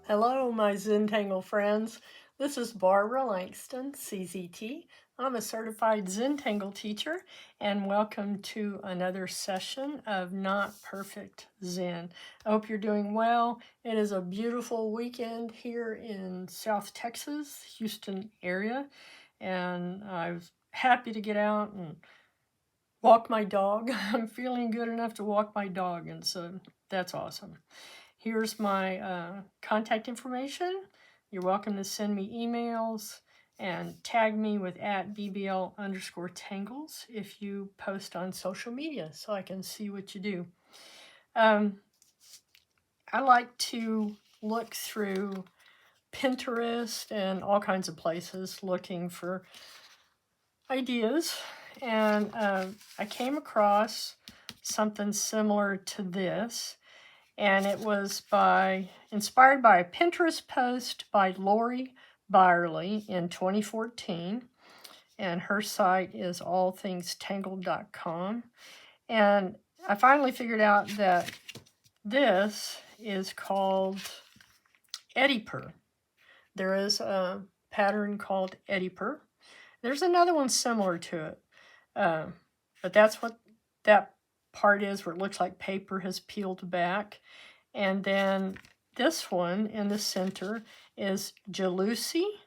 Hello, my Zentangle friends. This is Barbara Langston, CZT. I'm a Certified Zentangle Teacher, and welcome to another session of Not Perfect Zen. I hope you're doing well. It is a beautiful weekend here in South Texas, Houston area, and I was happy to get out and walk my dog. I'm feeling good enough to walk my dog, and so that's awesome. Here's my contact information. You're welcome to send me emails and tag me with @BBL_tangles if you post on social media so I can see what you do. I like to look through Pinterest and all kinds of places looking for ideas, and I came across something similar to this. And it was inspired by a Pinterest post by Lori Byerly in 2014. And her site is allthingstangled.com. And I finally figured out that this is called Eddyper. There is a pattern called Eddyper. There's another one similar to it. But that's what that part is, where it looks like paper has peeled back. And then this one in the center is Jalousie,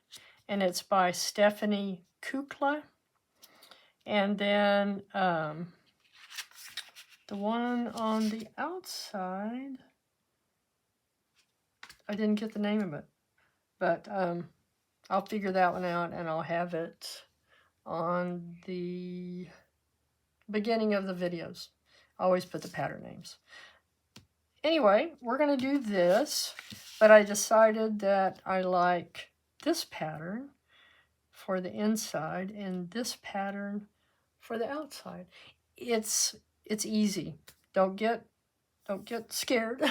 and it's by Stephanie Kukla. And then the one on the outside, I didn't get the name of it, but I'll figure that one out, and I'll have it on the beginning of the videos. I always put the pattern names. Anyway, we're going to do this, but I decided that I like this pattern for the inside and this pattern for the outside. It's easy. Don't get scared.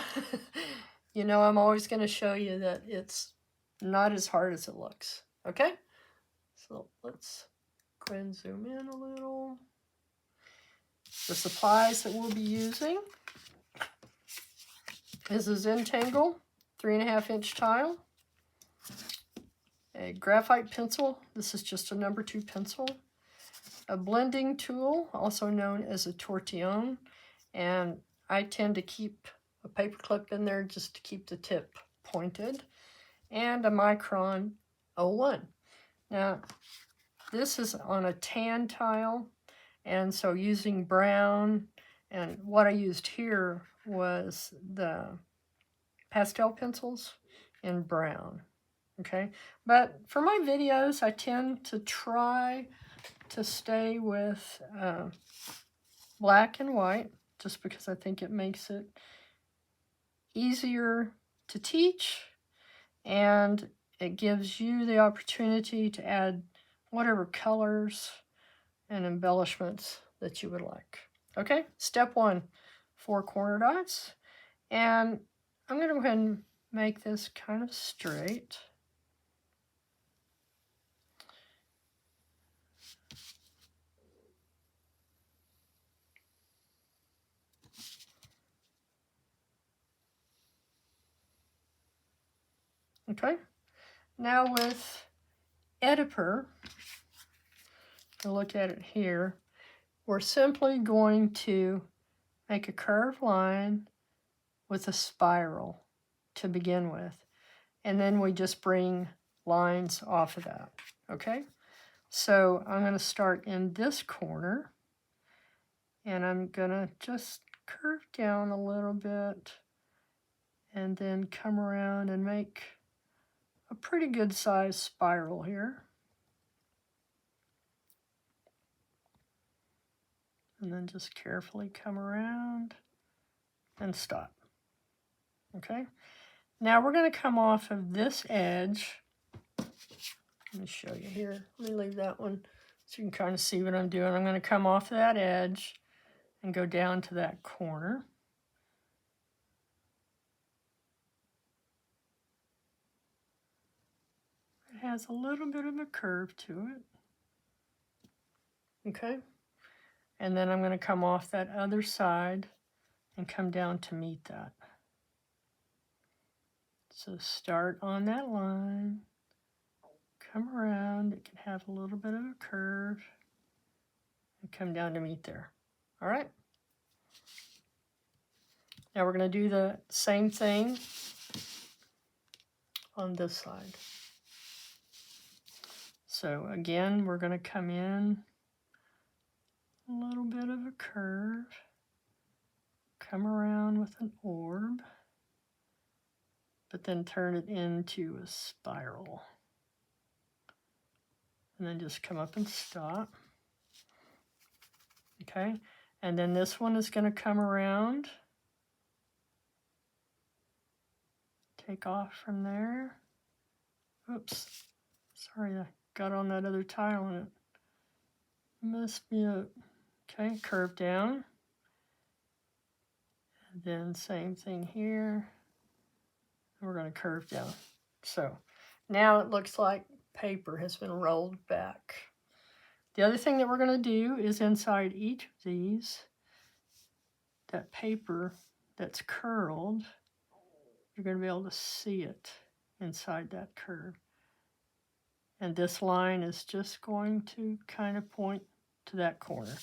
You know, I'm always going to show you that it's not as hard as it looks. Okay? So let's go ahead and zoom in a little. The supplies that we'll be using is a Zentangle 3.5-inch tile, a graphite pencil. This is just a number 2 pencil, a blending tool, also known as a tortillion, and I tend to keep a paper clip in there just to keep the tip pointed, and a Micron 01. Now, this is on a tan tile, and so using brown, and what I used here was the pastel pencils in brown, okay? But for my videos, I tend to try to stay with black and white, just because I think it makes it easier to teach, and it gives you the opportunity to add whatever colors and embellishments that you would like. Okay, step 1, 4 corner dots, and I'm going to go ahead and make this kind of straight. Okay, now with Eddyper, to look at it here, we're simply going to make a curved line with a spiral to begin with, and then we just bring lines off of that. Okay, so I'm going to start in this corner, and I'm going to just curve down a little bit and then come around and make a pretty good size spiral here. And then just carefully come around and stop. Okay, now we're going to come off of this edge. Let me show you here. Let me leave that one so you can kind of see what I'm doing. I'm going to come off that edge and go down to that corner. It has a little bit of a curve to it. Okay, and then I'm going to come off that other side and come down to meet that. So start on that line, come around, it can have a little bit of a curve, and come down to meet there. All right. Now we're going to do the same thing on this side. So again, we're going to come in a little bit of a curve, come around with an orb, but then turn it into a spiral. And then just come up and stop. Okay, and then this one is going to come around, take off from there. Oops, sorry, I got on that other tile and it messed me up. Okay, curve down. And then same thing here. We're going to curve down. So now it looks like paper has been rolled back. The other thing that we're going to do is inside each of these, that paper that's curled, you're going to be able to see it inside that curve. And this line is just going to kind of point to that corner.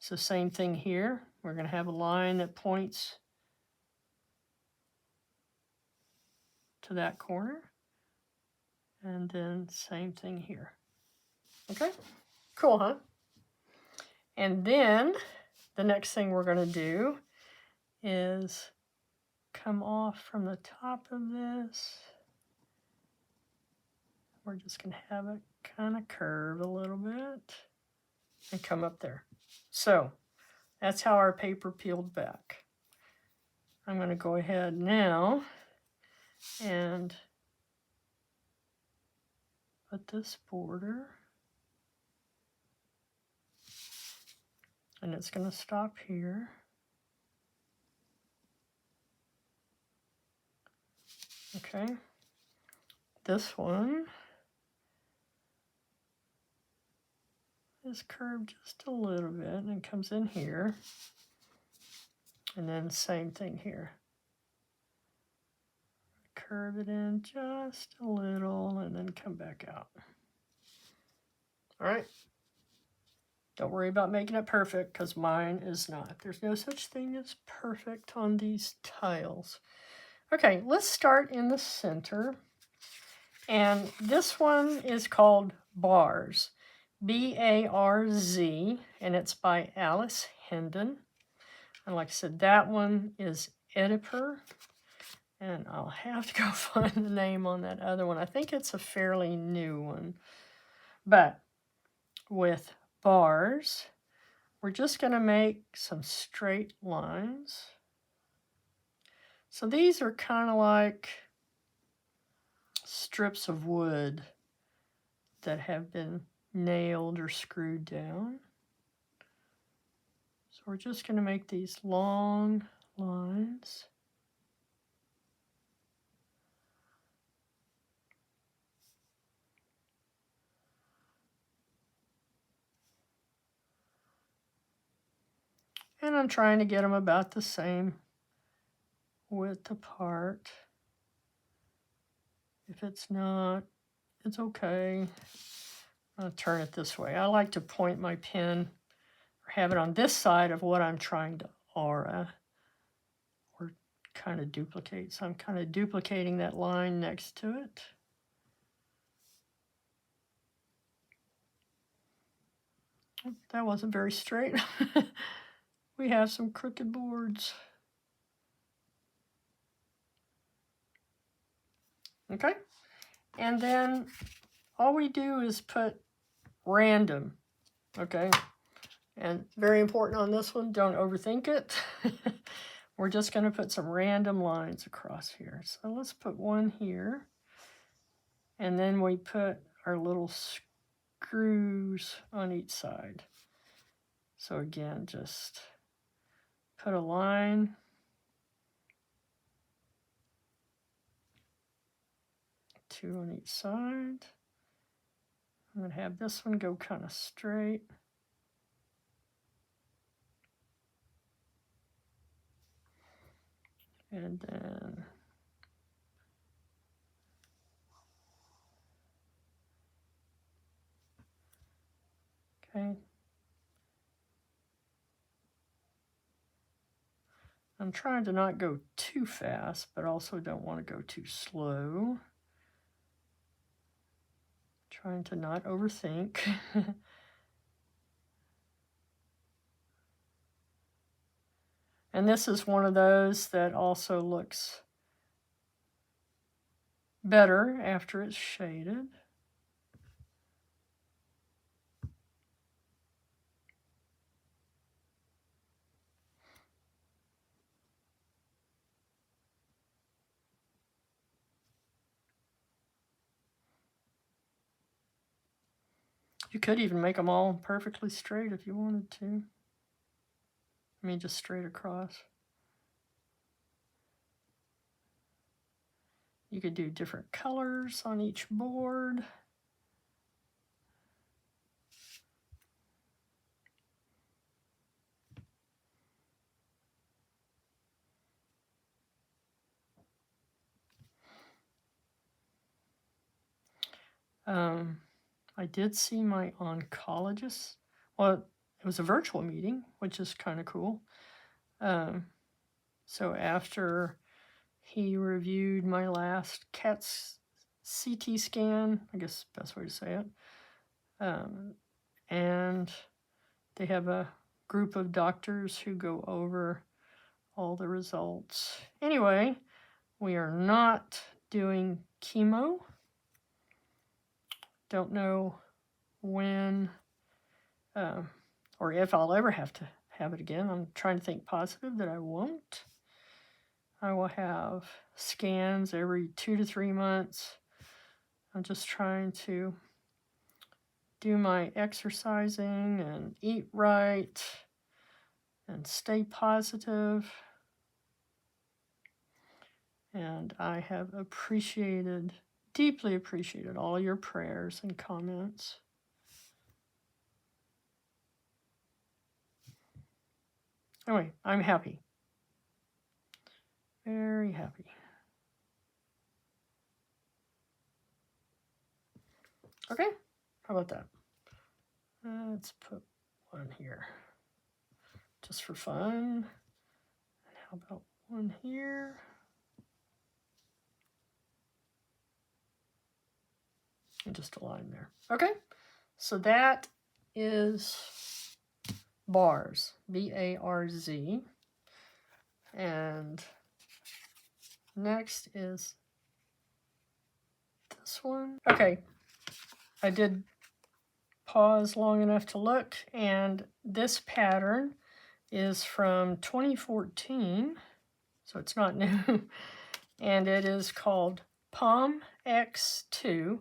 So same thing here. We're going to have a line that points to that corner. And then same thing here. Okay, cool, huh? And then the next thing we're going to do is come off from the top of this. We're just going to have it kind of curve a little bit and come up there. So that's how our paper peeled back. I'm going to go ahead now and put this border, and it's going to stop here. Okay, this one is curved just a little bit and comes in here, and then same thing here. Curve it in just a little and then come back out. All right. Don't worry about making it perfect because mine is not. There's no such thing as perfect on these tiles. Okay, let's start in the center. And this one is called Barz. B-A-R-Z, and it's by Hendon. And like I said, that one is Eddyper. And I'll have to go find the name on that other one. I think it's a fairly new one. But with Barz, we're just going to make some straight lines. So these are kind of like strips of wood that have been nailed or screwed down. So we're just going to make these long lines. And I'm trying to get them about the same width apart. If it's not, it's okay. I'll turn it this way. I like to point my pen or have it on this side of what I'm trying to aura or kind of duplicate. So I'm kind of duplicating that line next to it. That wasn't very straight. We have some crooked boards. Okay, and then all we do is put random, okay? And very important on this one, don't overthink it. We're just going to put some random lines across here. So let's put one here. And then we put our little screws on each side. So again, just put a line. Two on each side. I'm going to have this one go kind of straight. And then Okay. I'm trying to not go too fast, but also don't want to go too slow. Trying to not overthink. And this is one of those that also looks better after it's shaded. You could even make them all perfectly straight if you wanted to. I mean, just straight across. You could do different colors on each board. I did see my oncologist. Well, it was a virtual meeting, which is kind of cool. So after he reviewed my last CAT's CT scan, I guess the best way to say it, and they have a group of doctors who go over all the results. Anyway, we are not doing chemo. Don't know when or if I'll ever have to have it again. I'm trying to think positive that I won't. I will have scans every 2 to 3 months. I'm just trying to do my exercising and eat right and stay positive. And I have appreciated, deeply appreciated all your prayers and comments. Anyway, I'm happy. Very happy. Okay, how about that? Let's put one here, just for fun. And how about one here? And just a line there. Okay, so that is Barz, B-A-R-Z. And next is this one. Okay, I did pause long enough to look, and this pattern is from 2014, so it's not new, and it is called Pomx2,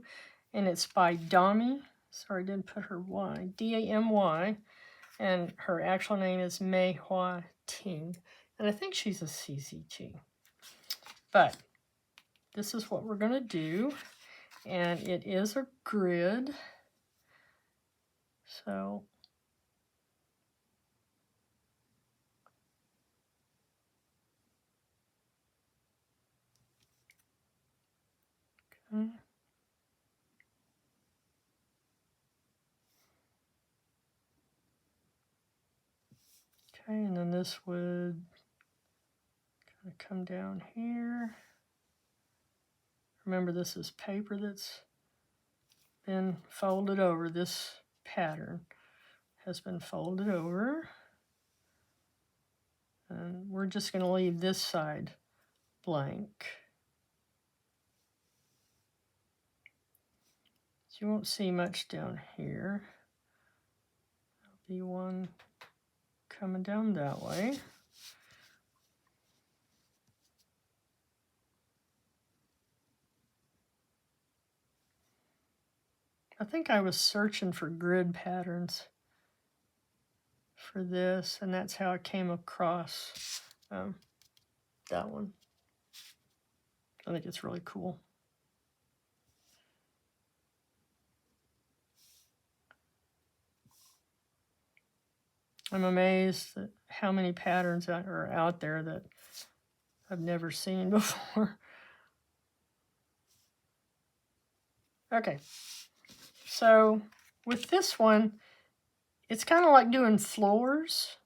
and it's by Dami. Sorry, I didn't put her Y, D-A-M-Y, and her actual name is Mei Hua Ting, and I think she's a CZT. But this is what we're going to do, and it is a grid. So okay. Okay, and then this would kind of come down here. Remember, this is paper that's been folded over. This pattern has been folded over. And we're just going to leave this side blank. So you won't see much down here. There'll be one coming down that way. I think I was searching for grid patterns for this, and that's how I came across that one. I think it's really cool. I'm amazed at how many patterns are out there that I've never seen before. Okay, so with this one, It's kind of like doing floors,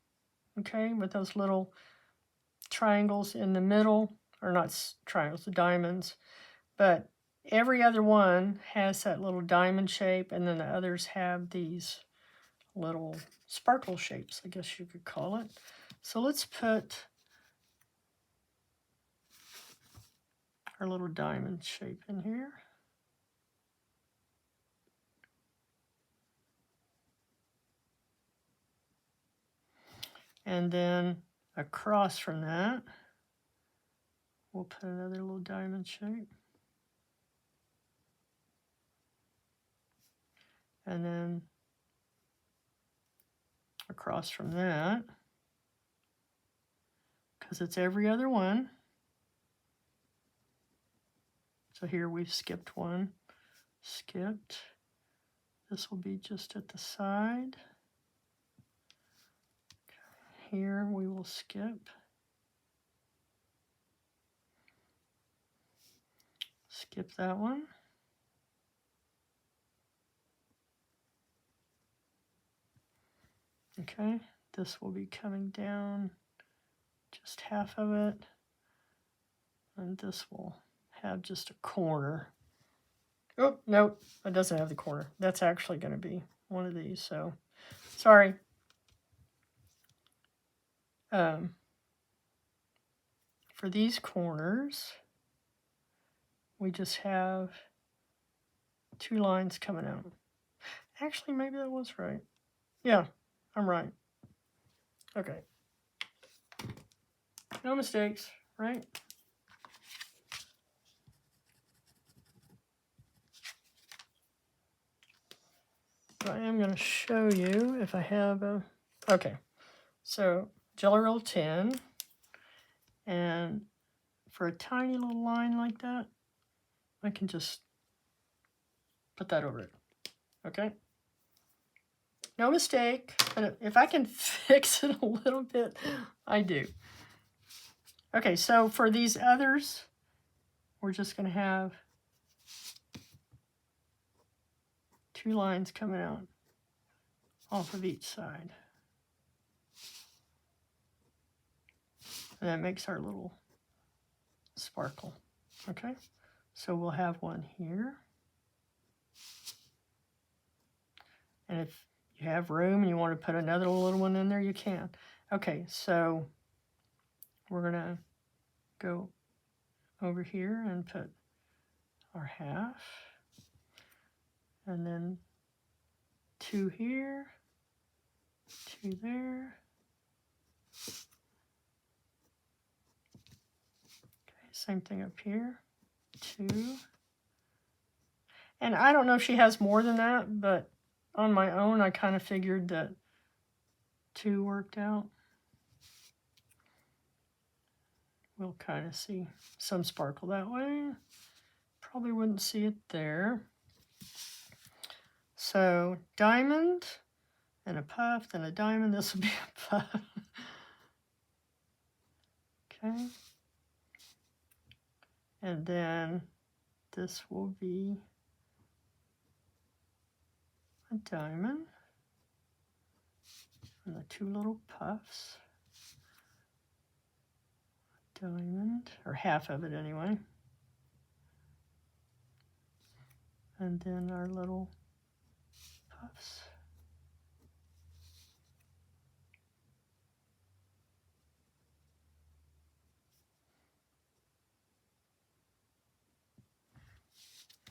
okay, with those little triangles in the middle, or not triangles, the diamonds, but every other one has that little diamond shape, and then the others have these little sparkle shapes, I guess you could call it. So let's put our little diamond shape in here. And then across from that, we'll put another little diamond shape. And then across from that, because it's every other one. So here we've skipped one, skipped. This will be just at the side. Here we will skip. Skip that one. Okay, this will be coming down just half of it. And this will have just a corner. Oh, no, it doesn't have the corner. That's actually going to be one of these, so sorry. For these corners, we just have 2 lines coming out. Actually, maybe that was right. Yeah, I'm right. Okay. No mistakes, right? So I am going to show you if I have a... Okay, so Jelly Roll 10, and for a tiny little line like that, I can just put that over it, okay? No mistake, but if I can fix it a little bit, I do. Okay, so for these others, we're just going to have 2 lines coming out off of each side. And that makes our little sparkle, okay? So we'll have one here. And if you have room and you want to put another little one in there, you can. Okay, so we're going to go over here and put our half. And then 2 here, 2 there. Okay, same thing up here, 2. And I don't know if she has more than that, but on my own, I kind of figured that 2 worked out. We'll kind of see some sparkle that way. Probably wouldn't see it there. So diamond and a puff, then a diamond. This will be a puff. Okay. And then this will be a diamond. And the 2 little puffs. Diamond, or half of it anyway. And then our little puffs.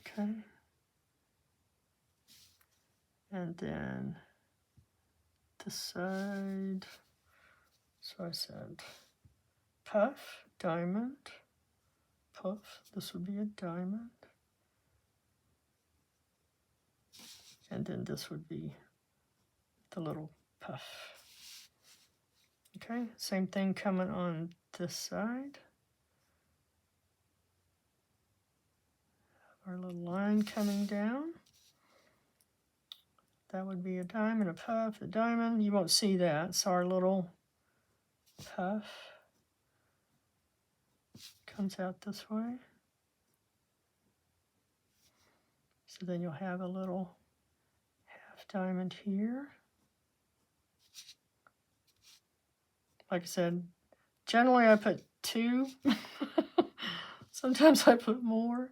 Okay. And then this side, so I said puff, diamond, puff, this would be a diamond. And then this would be the little puff. Okay, same thing coming on this side. Our little line coming down. That would be a diamond, a puff, a diamond. You won't see that. So our little puff comes out this way. So then you'll have a little half diamond here. like I said, generally I put 2. Sometimes I put more.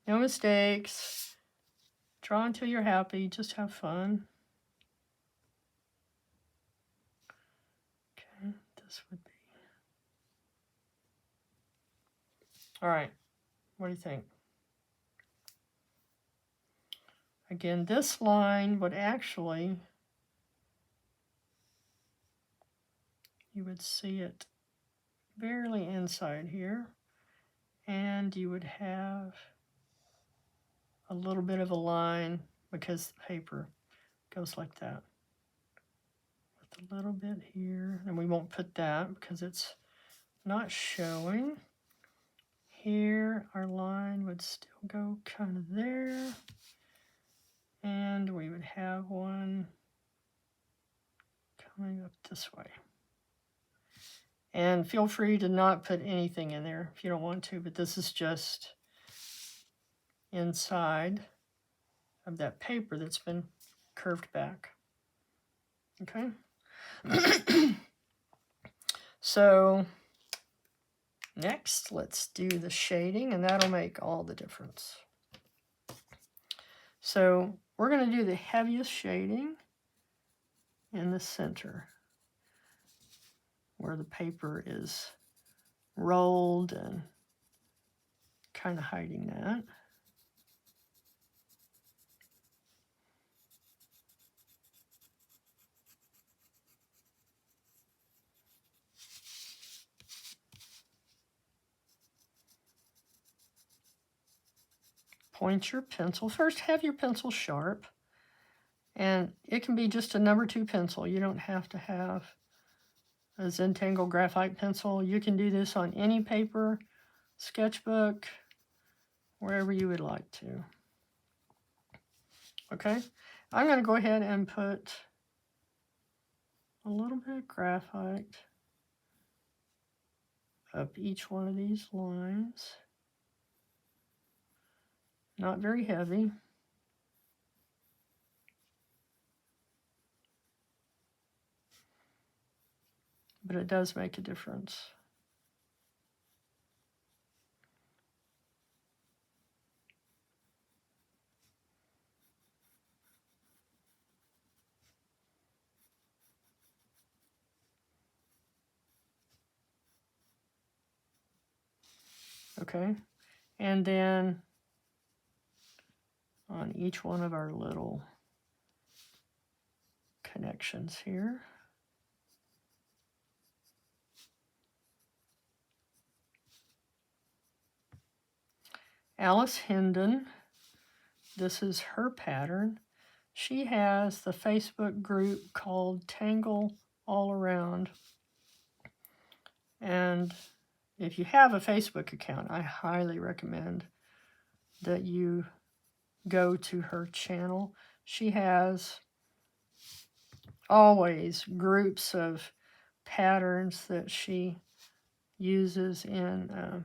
No mistakes. Draw until you're happy. Just have fun. Okay, this would be. All right, what do you think? Again, this line would actually, you would see it barely inside here, and you would have a little bit of a line because the paper goes like that. With a little bit here, and we won't put that because it's not showing. Here, our line would still go kind of there, and we would have one coming up this way. And feel free to not put anything in there if you don't want to, but this is just inside of that paper that's been curved back. Okay? So next, let's do the shading, and that'll make all the difference. So we're going to do the heaviest shading in the center, where the paper is rolled and kind of hiding that. Point your pencil. First, have your pencil sharp. And it can be just a number 2 pencil. You don't have to have a Zentangle graphite pencil. You can do this on any paper, sketchbook, wherever you would like to. Okay, I'm going to go ahead and put a little bit of graphite up each one of these lines. Not very heavy. But it does make a difference. Okay, and then on each one of our little connections here, Hendon, this is her pattern. She has the Facebook group called Tangle All Around. And if you have a Facebook account, I highly recommend that you go to her channel. She has always groups of patterns that she uses in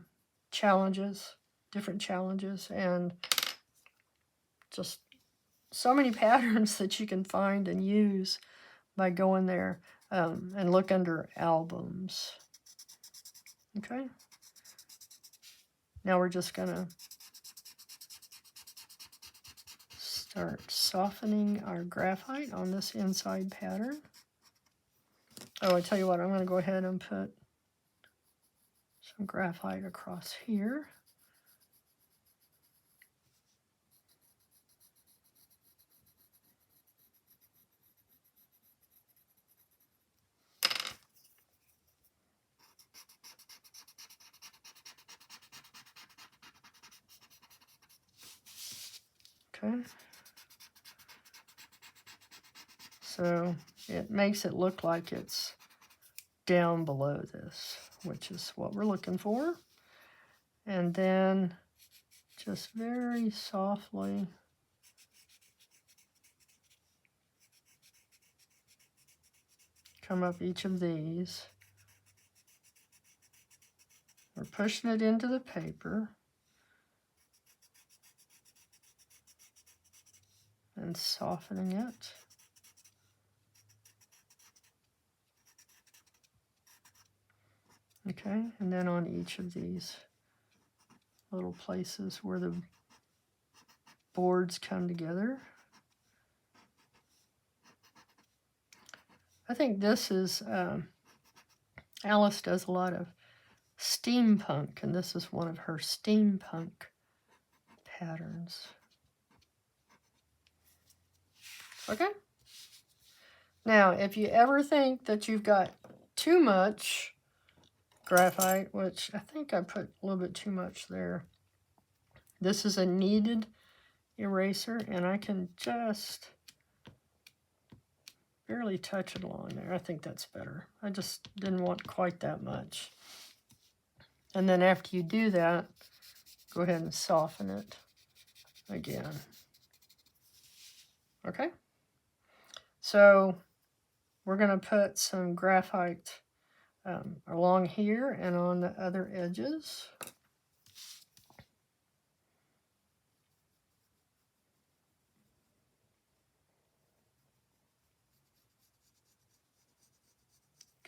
challenges, different challenges, and just so many patterns that you can find and use by going there and look under albums. Okay, now we're just gonna start softening our graphite on this inside pattern. Oh, I tell you what, I'm gonna go ahead and put some graphite across here. Okay. So it makes it look like it's down below this, which is what we're looking for. And then just very softly come up each of these. We're pushing it into the paper and softening it. Okay, and then on each of these little places where the boards come together. I think this is, Alice does a lot of steampunk, and this is one of her steampunk patterns. Okay. Now, if you ever think that you've got too much graphite, which I think I put a little bit too much there, this is a kneaded eraser, and I can just barely touch it along there. I think that's better. I just didn't want quite that much. And then after you do that, go ahead and soften it again. Okay? So we're going to put some graphite along here and on the other edges.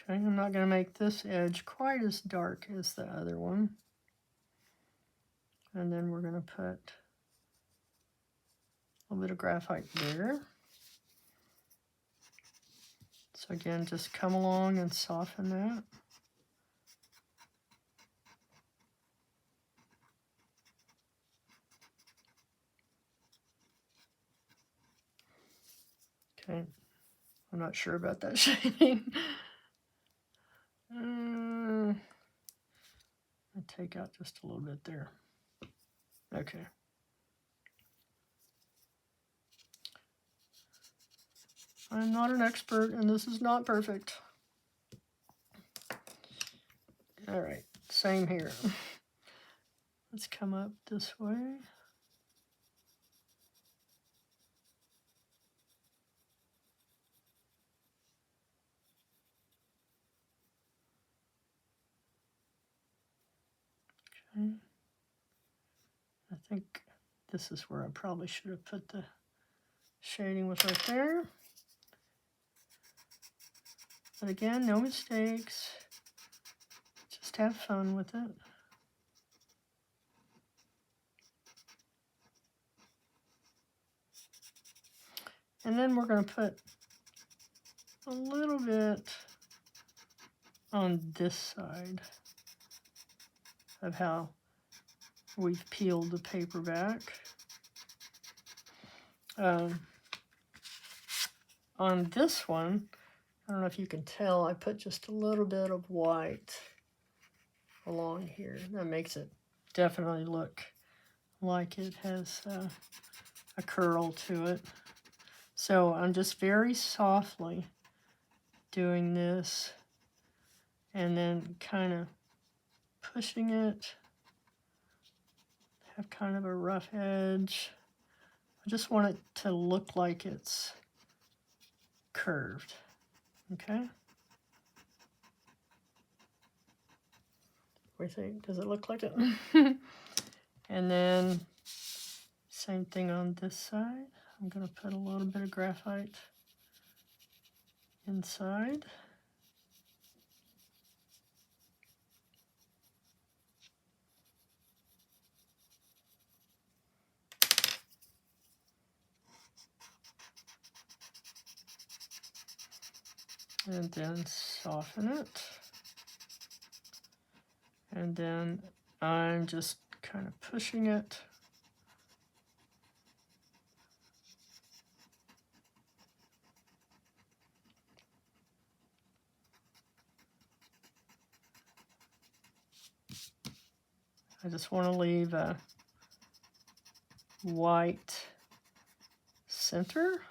Okay, I'm not going to make this edge quite as dark as the other one. And then we're going to put a little bit of graphite there. So again, just come along and soften that. Okay, I'm not sure about that shading. I'll take out just a little bit there. Okay. I'm not an expert, and this is not perfect. All right, same here. Let's come up this way. Okay. I think this is where I probably should have put the shading was right there. But again, no mistakes. Just have fun with it. And then we're going to put a little bit on this side of how we've peeled the paper back. On this one, I don't know if you can tell, I put just a little bit of white along here. That makes it definitely look like it has a curl to it. So I'm just very softly doing this and then kind of pushing it, have kind of a rough edge. I just want it to look like it's curved, okay? What do you think? Does it look like it? And then same thing on this side. I'm going to put a little bit of graphite inside. And then soften it. And then I'm just kind of pushing it. I just want to leave a white center.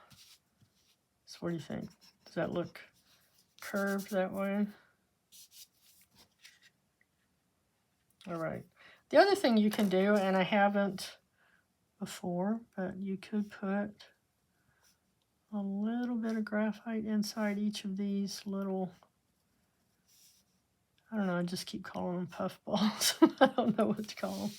So what do you think? Does that look curved that way? All right. The other thing you can do, and I haven't before, but you could put a little bit of graphite inside each of these little, I don't know, I just keep calling them puff balls. I don't know what to call them.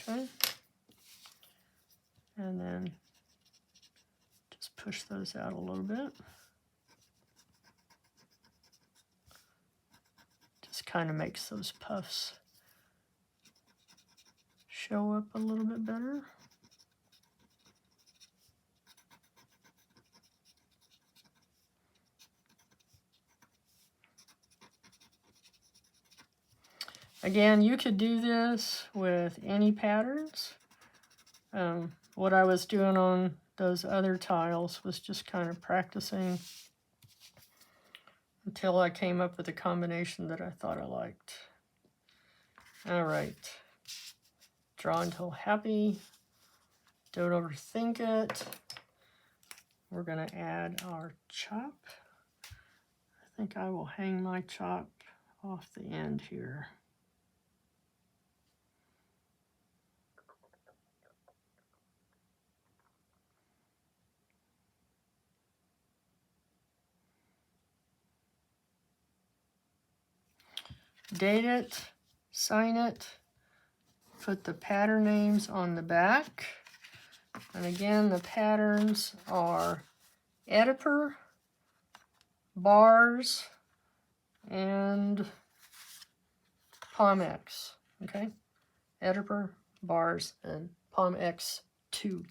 Okay. And then just push those out a little bit. Just kind of makes those puffs show up a little bit better. Again, you could do this with any patterns. What I was doing on those other tiles was just kind of practicing until I came up with a combination that I thought I liked. All right. Draw until happy. Don't overthink it. We're going to add our chop. I think I will hang my chop off the end here. Date it, sign it, put the pattern names on the back. And again, the patterns are Eddyper, Barz, and Pomx. Okay? Eddyper, Barz, and Pomx2.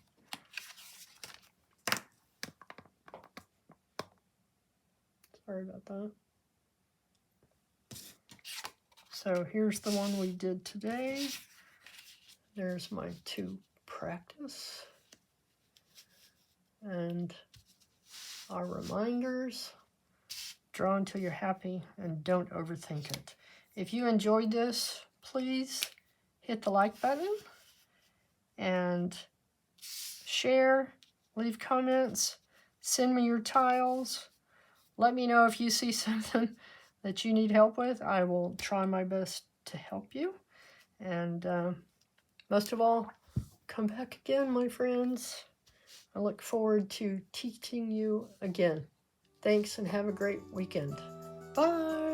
Sorry about that. So here's the one we did today. There's my to practice. And our reminders. Draw until you're happy and don't overthink it. If you enjoyed this, please hit the like button and share, leave comments, send me your tiles. Let me know if you see something that you need help with. I will try my best to help you. And most of all, come back again, my friends. I look forward to teaching you again. Thanks and have a great weekend. Bye.